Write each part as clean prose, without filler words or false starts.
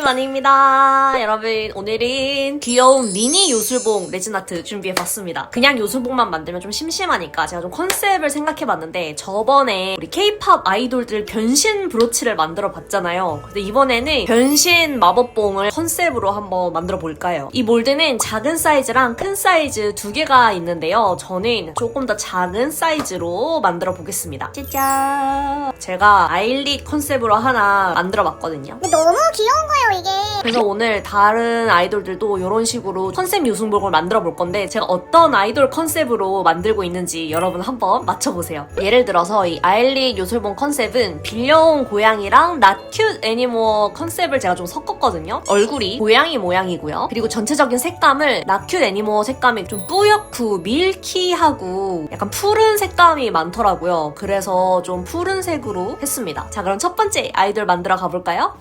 아닙니다. 여러분, 오늘은 귀여운 미니 요술봉 레진 아트 준비해봤습니다. 그냥 요술봉만 만들면 좀 심심하니까 제가 좀 컨셉을 생각해봤는데, 저번에 우리 K-팝 아이돌들 변신 브로치를 만들어봤잖아요. 근데 이번에는 변신 마법봉을 컨셉으로 한번 만들어볼까요? 이 몰드는 작은 사이즈랑 큰 사이즈 두 개가 있는데요. 저는 조금 더 작은 사이즈로 만들어보겠습니다. 짜잔! 제가 아일릿 컨셉으로 하나 만들어봤거든요. 근데 너무 귀여운 거예요, 이게. 그래서 오늘 다른 아이돌들도 이런 식으로 컨셉 요술봉을 만들어 볼 건데, 제가 어떤 아이돌 컨셉으로 만들고 있는지 여러분 한번 맞춰보세요. 예를 들어서 이 아일릿 요술봉 컨셉은 빌려온 고양이랑 낫큐 애니모 컨셉을 제가 좀 섞었거든요. 얼굴이 고양이 모양이고요. 그리고 전체적인 색감을 낫큐 애니모 색감이 좀 뿌옇고 밀키하고 약간 푸른 색감이 많더라고요. 그래서 좀 푸른색으로 했습니다. 자, 그럼 첫 번째 아이돌 만들어 가볼까요?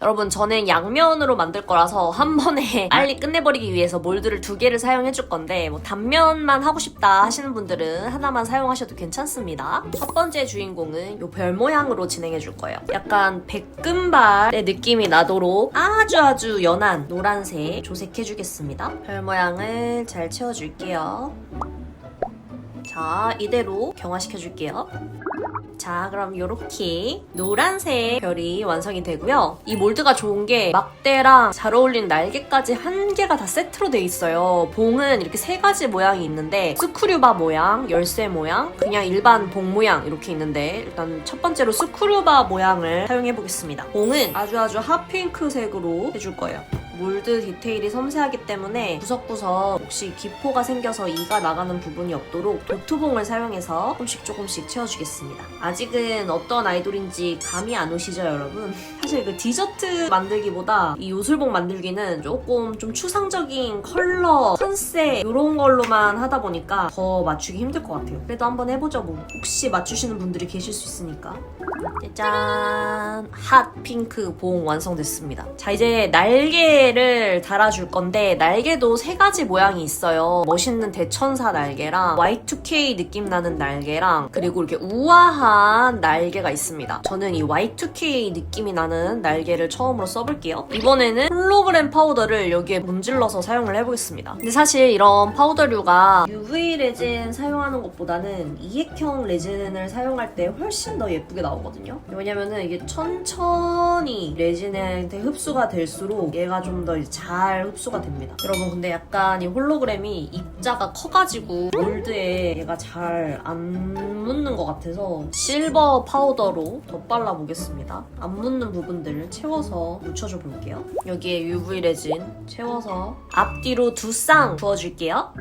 여러분, 저는 양면으로 만들 거라서 한 번에 빨리 끝내버리기 위해서 몰드를 두 개를 사용해줄 건데, 뭐 단면만 하고 싶다 하시는 분들은 하나만 사용하셔도 괜찮습니다. 첫 번째 주인공은 요 별 모양으로 진행해줄 거예요. 약간 백금발의 느낌이 나도록 아주 연한 노란색 조색해주겠습니다. 별 모양을 잘 채워줄게요. 자, 이대로 경화시켜줄게요. 자, 그럼 요렇게 노란색 별이 완성이 되고요. 이 몰드가 좋은 게 막대랑 잘 어울리는 날개까지 한 개가 다 세트로 돼 있어요. 봉은 이렇게 세 가지 모양이 있는데, 스크류바 모양, 열쇠 모양, 그냥 일반 봉 모양 이렇게 있는데, 일단 첫 번째로 스크류바 모양을 사용해 보겠습니다. 봉은 아주 핫핑크색으로 해줄 거예요. 몰드 디테일이 섬세하기 때문에 구석구석 혹시 기포가 생겨서 이가 나가는 부분이 없도록 도트봉을 사용해서 조금씩 채워주겠습니다. 아직은 어떤 아이돌인지 감이 안 오시죠, 여러분? 사실 그 디저트 만들기보다 이 요술봉 만들기는 조금 좀 추상적인 컬러, 컨셉 이런 걸로만 하다 보니까 더 맞추기 힘들 것 같아요. 그래도 한번 해보죠, 뭐. 혹시 맞추시는 분들이 계실 수 있으니까. 짜잔! 핫핑크 봉 완성됐습니다. 자, 이제 날개를 달아줄 건데, 날개도 세 가지 모양이 있어요. 멋있는 대천사 날개랑 Y2K 느낌 나는 날개랑, 그리고 이렇게 우아한 날개가 있습니다. 저는 이 Y2K 느낌이 나는 날개를 처음으로 써볼게요. 이번에는 홀로그램 파우더를 여기에 문질러서 사용을 해보겠습니다. 근데 사실 이런 파우더류가 UV 레진 사용하는 것보다는 이액형 레진을 사용할 때 훨씬 더 예쁘게 나오거든요. 왜냐면은 이게 천천히 레진한테 흡수가 될수록 얘가 좀 더 잘 흡수가 됩니다. 여러분, 근데 약간 이 홀로그램이 입자가 커가지고 몰드에 얘가 잘 안 묻는 것 같아서 실버 파우더로 덧발라 보겠습니다. 안 묻는 부분들을 채워서 묻혀줘 볼게요. 여기에 UV 레진 채워서 앞뒤로 두 쌍 부어줄게요.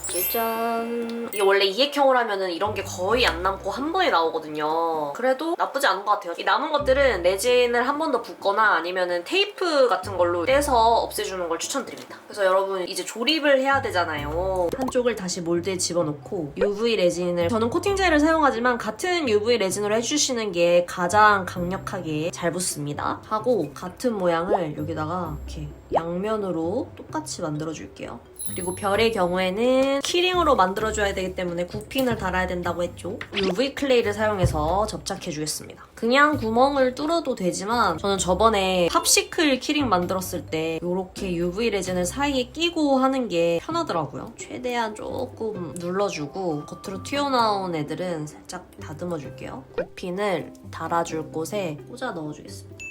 짜잔. 이게 원래 이액형으로 하면은 이런 게 거의 안 남고 한 번에 나오거든요. 그래도 나쁘지 않은 것 같아요. 이 남은 것들은 레진을 한 번 더 붓거나 아니면은 테이프 같은 걸로 떼서 없애주는 걸 추천드립니다. 그래서 여러분, 이제 조립을 해야 되잖아요. 한쪽을 다시 몰드에 집어넣고 UV 레진을, 저는 코팅젤을 사용하지만 같은 UV 레진으로 해주시는 게 가장 강력하게 잘 붙습니다. 하고 같은 모양을 여기다가 이렇게 양면으로 똑같이 만들어줄게요. 그리고 별의 경우에는 키링으로 만들어줘야 되기 때문에 굽핀을 달아야 된다고 했죠. UV 클레이를 사용해서 접착해주겠습니다. 그냥 구멍을 뚫어도 되지만 저는 저번에 팝시클 키링 만들었을 때 이렇게 UV 레진을 사이에 끼고 하는 게 편하더라고요. 최대한 조금 눌러주고 겉으로 튀어나온 애들은 살짝 다듬어줄게요. 굽핀을 달아줄 곳에 꽂아 넣어주겠습니다.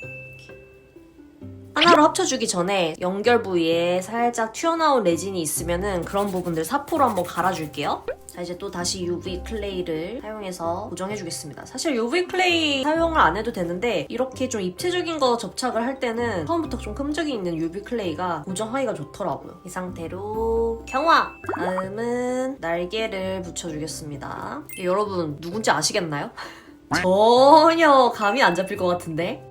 하나로 합쳐주기 전에 연결 부위에 살짝 튀어나온 레진이 있으면은 그런 부분들 사포로 한번 갈아줄게요. 자, 이제 또 다시 UV 클레이를 사용해서 고정해주겠습니다. 사실 UV 클레이 사용을 안 해도 되는데, 이렇게 좀 입체적인 거 접착을 할 때는 처음부터 좀 큼적이 있는 UV 클레이가 고정하기가 좋더라고요. 이 상태로 경화! 다음은 날개를 붙여주겠습니다. 여러분, 누군지 아시겠나요? 전혀 감이 안 잡힐 것 같은데?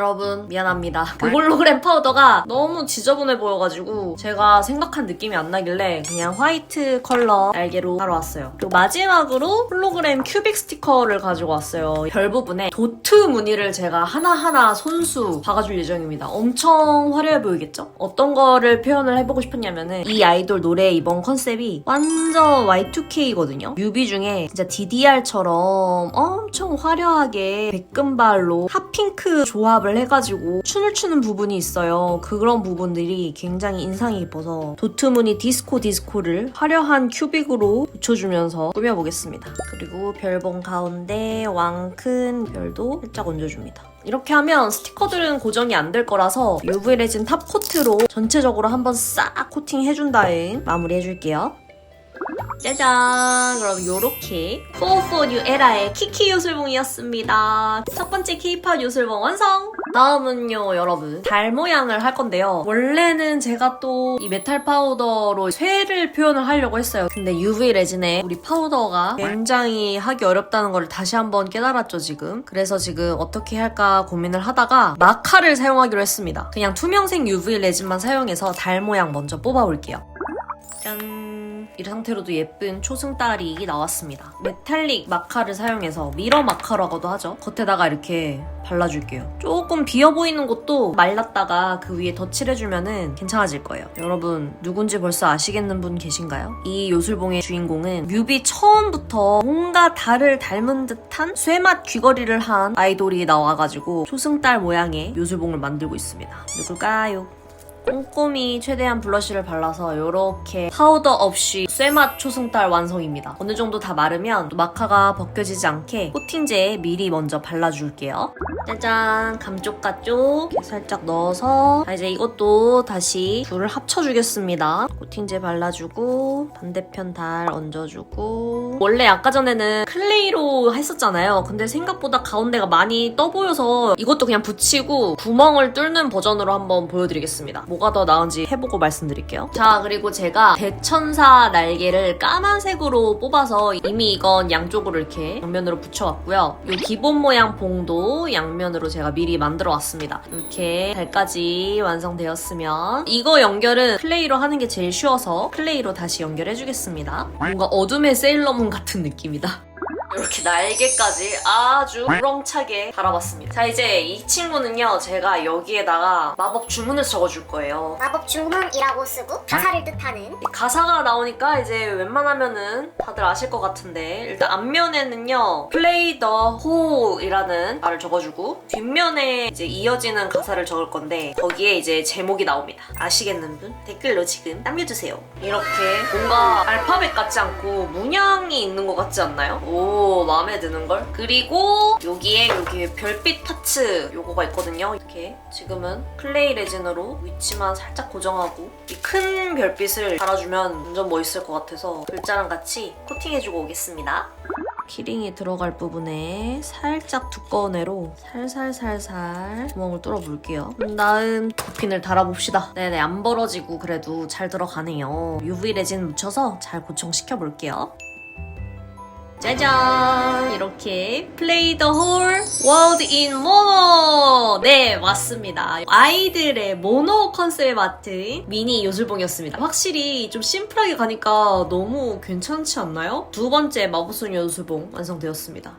여러분 미안합니다. 그 홀로그램 파우더가 너무 지저분해 보여가지고 제가 생각한 느낌이 안 나길래 그냥 화이트 컬러 날개로 하러 왔어요. 그리고 마지막으로 홀로그램 큐빅 스티커를 가지고 왔어요. 별 부분에 도트 무늬를 제가 하나하나 손수 박아줄 예정입니다. 엄청 화려해 보이겠죠? 어떤 거를 표현을 해보고 싶었냐면은 이 아이돌 노래 이번 컨셉이 완전 Y2K거든요. 뮤비 중에 진짜 DDR처럼 엄청 화려하게 백금발로 핫핑크 조합을 해가지고 춤을 추는 부분이 있어요. 그런 부분들이 굉장히 인상이 깊어서 도트무늬 디스코를 화려한 큐빅으로 붙여주면서 꾸며보겠습니다. 그리고 별봉 가운데 왕큰 별도 살짝 얹어줍니다. 이렇게 하면 스티커들은 고정이 안 될 거라서 UV 레진 탑 코트로 전체적으로 한번 싹 코팅해준 다음 마무리해줄게요. 짜잔! 그럼 요렇게 442 에라의 키키 요술봉이었습니다. 첫 번째 K-팝 요술봉 완성! 다음은요 여러분 달 모양을 할 건데요. 원래는 제가 또 이 메탈 파우더로 쇠를 표현을 하려고 했어요. 근데 UV 레진에 우리 파우더가 굉장히 하기 어렵다는 걸 다시 한번 깨달았죠 지금. 그래서 지금 어떻게 할까 고민을 하다가 마카를 사용하기로 했습니다. 그냥 투명색 UV 레진만 사용해서 달 모양 먼저 뽑아볼게요. 짠! 이 상태로도 예쁜 초승달이 나왔습니다. 메탈릭 마카를 사용해서 미러 마카라고도 하죠. 겉에다가 이렇게 발라줄게요. 조금 비어 보이는 곳도 말랐다가 그 위에 덧칠해주면 괜찮아질 거예요. 여러분 누군지 벌써 아시겠는 분 계신가요? 이 요술봉의 주인공은 뮤비 처음부터 뭔가 달을 닮은 듯한 쇠맛 귀걸이를 한 아이돌이 나와가지고 초승달 모양의 요술봉을 만들고 있습니다. 누굴까요? 꼼꼼히 최대한 블러쉬를 발라서 이렇게 파우더 없이 쇠맛 초승달 완성입니다. 어느 정도 다 마르면 마카가 벗겨지지 않게 코팅제에 미리 먼저 발라줄게요. 짜잔! 감쪽과 쪽 이렇게 살짝 넣어서 이제 이것도 다시 둘을 합쳐주겠습니다. 코팅제 발라주고 반대편 달 얹어주고 원래 아까 전에는 클레이로 했었잖아요. 근데 생각보다 가운데가 많이 떠 보여서 이것도 그냥 붙이고 구멍을 뚫는 버전으로 한번 보여드리겠습니다. 뭐가 더 나은지 해보고 말씀드릴게요. 자, 그리고 제가 대천사 날개를 까만색으로 뽑아서 이미 이건 양쪽으로 이렇게 양면으로 붙여왔고요. 이 기본 모양 봉도 양면으로 제가 미리 만들어 왔습니다. 이렇게 달까지 완성되었으면 이거 연결은 클레이로 하는 게 제일 쉬워서 클레이로 다시 연결해주겠습니다. 뭔가 어둠의 세일러문 같은 느낌이다. 이렇게 날개까지 아주 우렁차게 달아봤습니다. 자, 이제 이 친구는요 제가 여기에다가 마법 주문을 적어줄 거예요. 마법 주문이라고 쓰고 가사를 뜻하는 가사가 나오니까 이제 웬만하면은 다들 아실 것 같은데 일단 앞면에는요 Play the Hole이라는 말을 적어주고 뒷면에 이제 이어지는 가사를 적을 건데 거기에 이제 제목이 나옵니다. 아시겠는 분? 댓글로 지금 남겨주세요. 이렇게 뭔가 알파벳 같지 않고 문양이 있는 것 같지 않나요? 오, 마음에 드는걸? 그리고 여기에 별빛 파츠 요거가 있거든요. 이렇게 지금은 클레이 레진으로 위치만 살짝 고정하고 이 큰 별빛을 달아주면 완전 멋있을 것 같아서 글자랑 같이 코팅해주고 오겠습니다. 키링이 들어갈 부분에 살짝 두꺼운 애로 살살살살 구멍을 뚫어볼게요. 다음 도핀을 달아봅시다. 네네, 안 벌어지고 그래도 잘 들어가네요. UV 레진 묻혀서 잘 고정시켜볼게요. 짜잔! 이렇게 Play the whole world in mono! 네, 맞습니다. 아이들의 모노 컨셉에 맡은 미니 요술봉이었습니다. 확실히 좀 심플하게 가니까 너무 괜찮지 않나요? 두 번째 마법소녀 요술봉 완성되었습니다.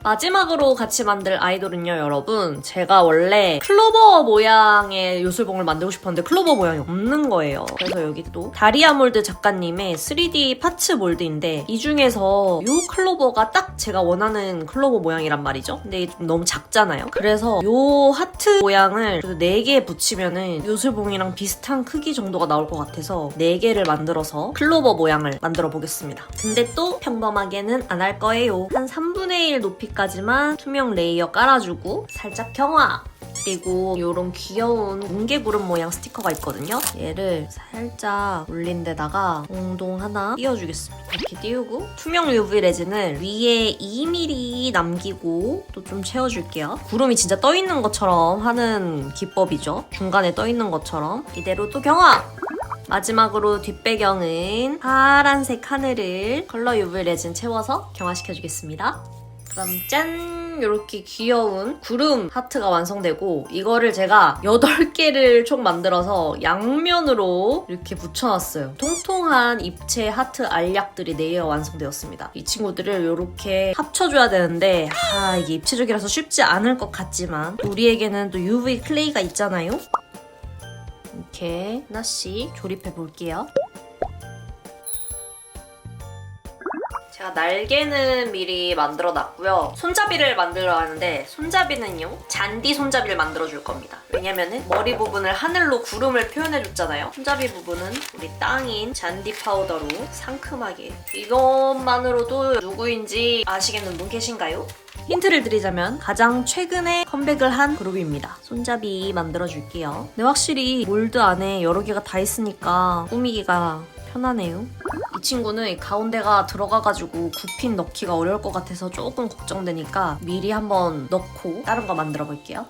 마지막으로 같이 만들 아이돌은요, 여러분. 제가 원래 클로버 모양의 요술봉을 만들고 싶었는데 클로버 모양이 없는 거예요. 그래서 여기 또 다리아 몰드 작가님의 3D 파츠 몰드인데 이 중에서 이 클로버가 딱 제가 원하는 클로버 모양이란 말이죠. 근데 이게 좀 너무 작잖아요. 그래서 이 하트 모양을 4개 붙이면은 요술봉이랑 비슷한 크기 정도가 나올 것 같아서 4개를 만들어서 클로버 모양을 만들어 보겠습니다. 근데 또 평범하게는 안 할 거예요. 한 3분의 1 높이 까지만 투명 레이어 깔아주고 살짝 경화! 그리고 이런 귀여운 뭉게구름 모양 스티커가 있거든요. 얘를 살짝 올린 데다가 동동 하나 띄워주겠습니다. 이렇게 띄우고 투명 UV 레진을 위에 2mm 남기고 또 좀 채워줄게요. 구름이 진짜 떠있는 것처럼 하는 기법이죠. 중간에 떠있는 것처럼. 이대로 또 경화! 마지막으로 뒷배경은 파란색 하늘을 컬러 UV 레진 채워서 경화시켜주겠습니다. 그럼 짠! 이렇게 귀여운 구름 하트가 완성되고 이거를 제가 8개를 총 만들어서 양면으로 이렇게 붙여놨어요. 통통한 입체 하트 알약들이 4개가 완성되었습니다. 이 친구들을 이렇게 합쳐줘야 되는데 이게 입체적이라서 쉽지 않을 것 같지만 우리에게는 또 UV 클레이가 있잖아요? 이렇게 하나씩 조립해 볼게요. 제가 날개는 미리 만들어 놨고요. 손잡이를 만들어 하는데 손잡이는요 잔디 손잡이를 만들어 줄 겁니다. 왜냐면은 머리 부분을 하늘로 구름을 표현해 줬잖아요. 손잡이 부분은 우리 땅인 잔디 파우더로 상큼하게. 이것만으로도 누구인지 아시겠는 분 계신가요? 힌트를 드리자면 가장 최근에 컴백을 한 그룹입니다. 손잡이 만들어 줄게요. 근데 확실히 몰드 안에 여러 개가 다 있으니까 꾸미기가 편하네요. 이 친구는 이 가운데가 들어가가지고 굽힌 넣기가 어려울 것 같아서 조금 걱정되니까 미리 한번 넣고 다른 거 만들어 볼게요.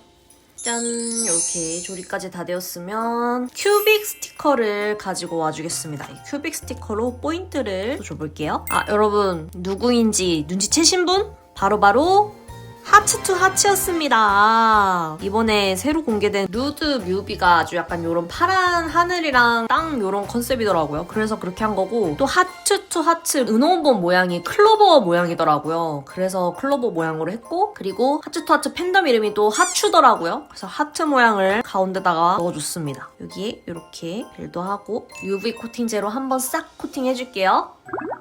짠! 이렇게 조립까지 다 되었으면 큐빅 스티커를 가지고 와주겠습니다. 이 큐빅 스티커로 포인트를 줘볼게요. 여러분 누구인지 눈치채신 분? 바로바로 하츠 투 하츠였습니다. 이번에 새로 공개된 누드 뮤비가 아주 약간 요런 파란 하늘이랑 땅 요런 컨셉이더라고요. 그래서 그렇게 한 거고 또 하츠 투 하츠 은호원 모양이 클로버 모양이더라고요. 그래서 클로버 모양으로 했고 그리고 하츠 투 하츠 팬덤 이름이 또 하추더라고요. 그래서 하트 모양을 가운데다가 넣어줬습니다. 여기에 이렇게 벨도 하고 UV 코팅제로 한번 싹 코팅해줄게요.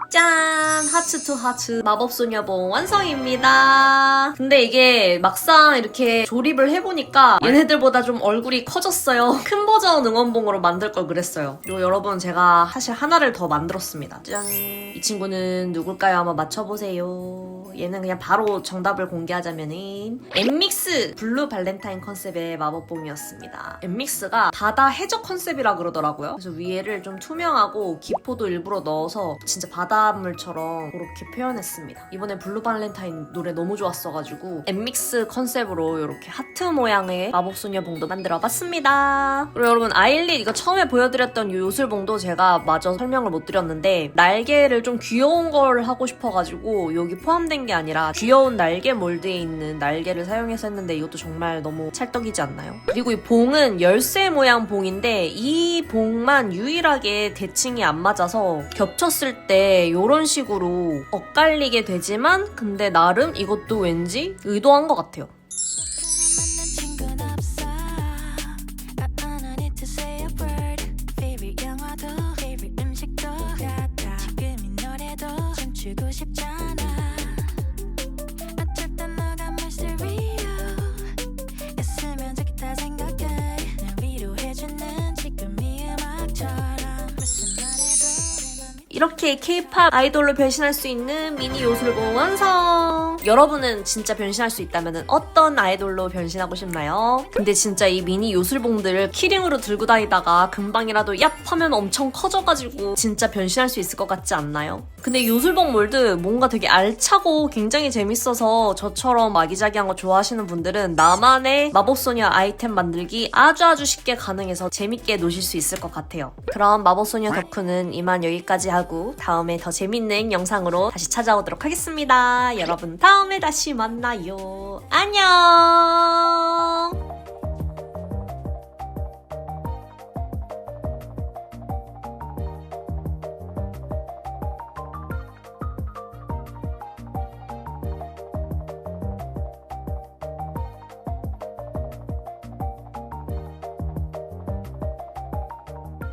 짠! 하츠 투 하츠 마법소녀봉 완성입니다. 근데 이게 막상 이렇게 조립을 해보니까 얘네들보다 좀 얼굴이 커졌어요. 큰 버전 응원봉으로 만들 걸 그랬어요. 그리고 여러분 제가 사실 하나를 더 만들었습니다. 짠! 이 친구는 누굴까요? 한번 맞춰보세요. 얘는 그냥 바로 정답을 공개하자면은 엠믹스 블루 발렌타인 컨셉의 마법봉이었습니다. 엠믹스가 바다 해적 컨셉이라 그러더라고요. 그래서 위에를 좀 투명하고 기포도 일부러 넣어서 진짜 바닷물처럼 그렇게 표현했습니다. 이번에 블루 발렌타인 노래 너무 좋았어가지고 엠믹스 컨셉으로 이렇게 하트 모양의 마법소녀봉도 만들어봤습니다. 그리고 여러분 아일릿 이거 처음에 보여드렸던 이 요술봉도 제가 마저 설명을 못 드렸는데 날개를 좀 귀여운 걸 하고 싶어가지고 여기 포함된 게 아니라 귀여운 날개 몰드에 있는 날개를 사용해서 했는데 이것도 정말 너무 찰떡이지 않나요? 그리고 이 봉은 열쇠 모양 봉인데 이 봉만 유일하게 대칭이 안 맞아서 겹쳤을 때 이런 식으로 엇갈리게 되지만 근데 나름 이것도 왠지 의도한 것 같아요. 주고 싶잖아. 어쨌든 너가 mystery로 있으면 좋겠다 생각해. 날 위로해주는 지금 이 음악처럼 무슨 말해도 이렇게 K-POP 아이돌로 변신할 수 있는 미니 요술봉 완성! 여러분은 진짜 변신할 수 있다면 어떤 아이돌로 변신하고 싶나요? 근데 진짜 이 미니 요술봉들을 키링으로 들고 다니다가 금방이라도 얍 하면 엄청 커져가지고 진짜 변신할 수 있을 것 같지 않나요? 근데 요술봉 몰드 뭔가 되게 알차고 굉장히 재밌어서 저처럼 아기자기한 거 좋아하시는 분들은 나만의 마법소녀 아이템 만들기 아주 쉽게 가능해서 재밌게 노실 수 있을 것 같아요. 그럼 마법소녀 덕후는 이만 여기까지 하고 다음에 더 재밌는 영상으로 다시 찾아오도록 하겠습니다. 여러분 다음에 다시 만나요. 안녕!